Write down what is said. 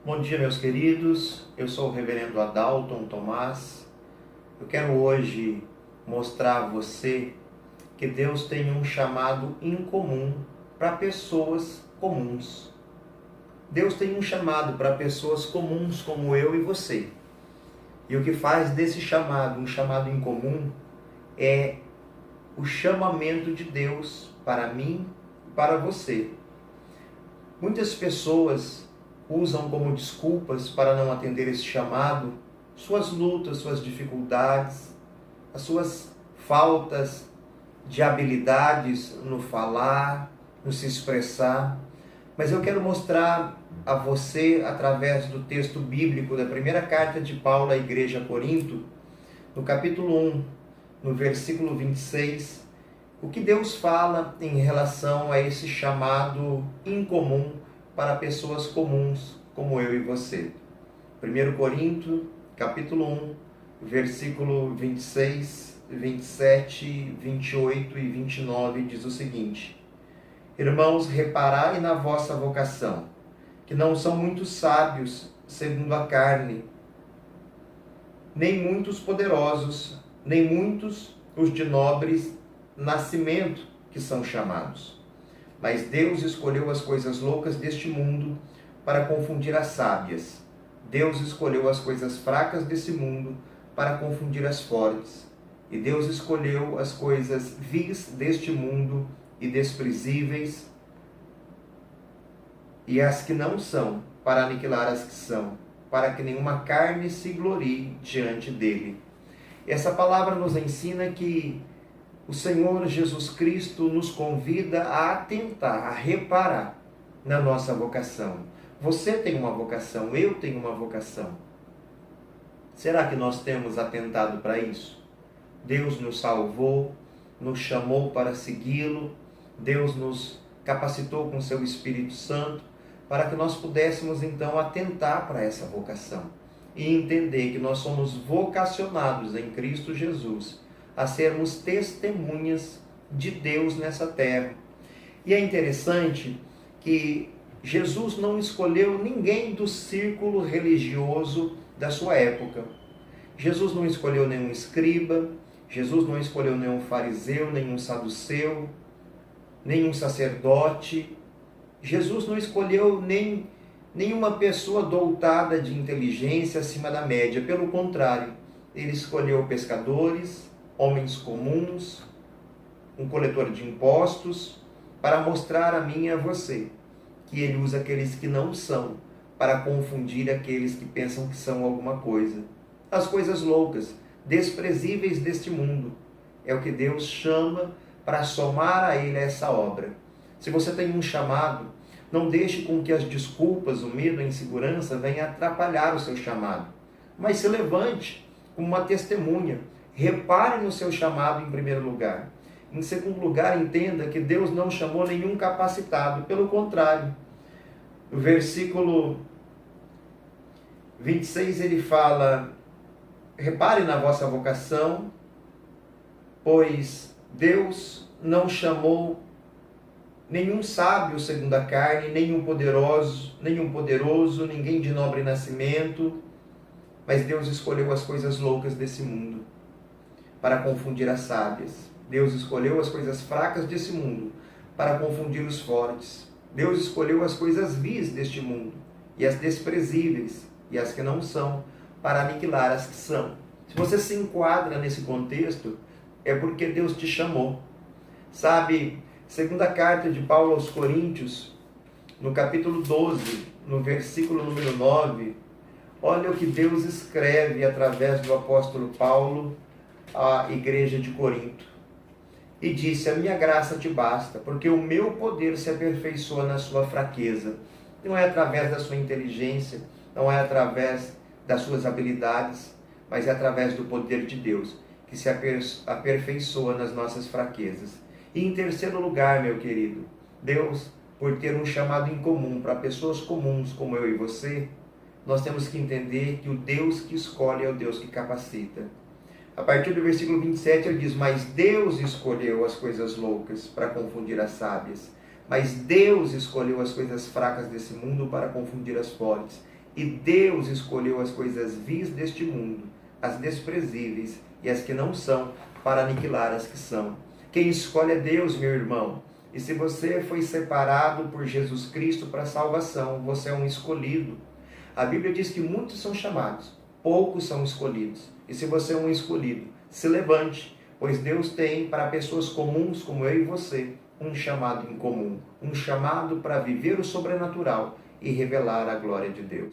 Bom dia, meus queridos. Eu sou o reverendo Adalton Tomás. Eu quero hoje mostrar a você que Deus tem um chamado incomum para pessoas comuns. Deus tem um chamado para pessoas comuns como eu e você. E o que faz desse chamado um chamado incomum é o chamamento de Deus para mim e para você. Muitas pessoas usam como desculpas para não atender esse chamado suas lutas, suas dificuldades, as suas faltas de habilidades no falar, no se expressar. Mas eu quero mostrar a você, através do texto bíblico da primeira carta de Paulo à igreja a Corinto, no capítulo 1, no versículo 26, o que Deus fala em relação a esse chamado incomum para pessoas comuns como eu e você. 1 Coríntios, capítulo 1, versículo 26, 27, 28 e 29 diz o seguinte: Irmãos, reparai na vossa vocação, que não são muitos sábios segundo a carne, nem muitos poderosos, nem muitos os de nobres nascimento que são chamados. Mas Deus escolheu as coisas loucas deste mundo para confundir as sábias. Deus escolheu as coisas fracas desse mundo para confundir as fortes. E Deus escolheu as coisas vis deste mundo e desprezíveis e as que não são, para aniquilar as que são, para que nenhuma carne se glorie diante dele. Essa palavra nos ensina que o Senhor Jesus Cristo nos convida a atentar, a reparar na nossa vocação. Você tem uma vocação, eu tenho uma vocação. Será que nós temos atentado para isso? Deus nos salvou, nos chamou para segui-lo, Deus nos capacitou com seu Espírito Santo para que nós pudéssemos então atentar para essa vocação e entender que nós somos vocacionados em Cristo Jesus a sermos testemunhas de Deus nessa terra. E é interessante que Jesus não escolheu ninguém do círculo religioso da sua época. Jesus não escolheu nenhum escriba, Jesus não escolheu nenhum fariseu, nenhum saduceu, nenhum sacerdote. Jesus não escolheu nenhuma pessoa dotada de inteligência acima da média. Pelo contrário, ele escolheu pescadores, homens comuns, um coletor de impostos, para mostrar a mim e a você que ele usa aqueles que não são, para confundir aqueles que pensam que são alguma coisa. As coisas loucas, desprezíveis deste mundo, é o que Deus chama para somar a ele essa obra. Se você tem um chamado, não deixe com que as desculpas, o medo, a insegurança venham atrapalhar o seu chamado, mas se levante como uma testemunha. Repare no seu chamado em primeiro lugar. Em segundo lugar, entenda que Deus não chamou nenhum capacitado. Pelo contrário, no versículo 26 ele fala: repare na vossa vocação, pois Deus não chamou nenhum sábio segundo a carne, nenhum poderoso, ninguém de nobre nascimento, mas Deus escolheu as coisas loucas desse mundo para confundir as sábias. Deus escolheu as coisas fracas desse mundo para confundir os fortes. Deus escolheu as coisas vis deste mundo e as desprezíveis e as que não são, para aniquilar as que são. Se você se enquadra nesse contexto, é porque Deus te chamou. Sabe, segunda carta de Paulo aos Coríntios, no capítulo 12, no versículo número 9, olha o que Deus escreve através do apóstolo Paulo à igreja de Corinto. E disse: a minha graça te basta, porque o meu poder se aperfeiçoa na sua fraqueza. Não é através da sua inteligência, não é através das suas habilidades, mas é através do poder de Deus, que se aperfeiçoa nas nossas fraquezas. E em terceiro lugar, meu querido, Deus, por ter um chamado incomum para pessoas comuns como eu e você, nós temos que entender que o Deus que escolhe é o Deus que capacita. A partir do versículo 27 ele diz: mas Deus escolheu as coisas loucas para confundir as sábias, mas Deus escolheu as coisas fracas desse mundo para confundir as fortes. E Deus escolheu as coisas vis deste mundo, as desprezíveis e as que não são, para aniquilar as que são. Quem escolhe é Deus, meu irmão. E se você foi separado por Jesus Cristo para a salvação, você é um escolhido. A Bíblia diz que muitos são chamados, poucos são escolhidos. E se você é um escolhido, se levante, pois Deus tem para pessoas comuns como eu e você um chamado em comum, um chamado para viver o sobrenatural e revelar a glória de Deus.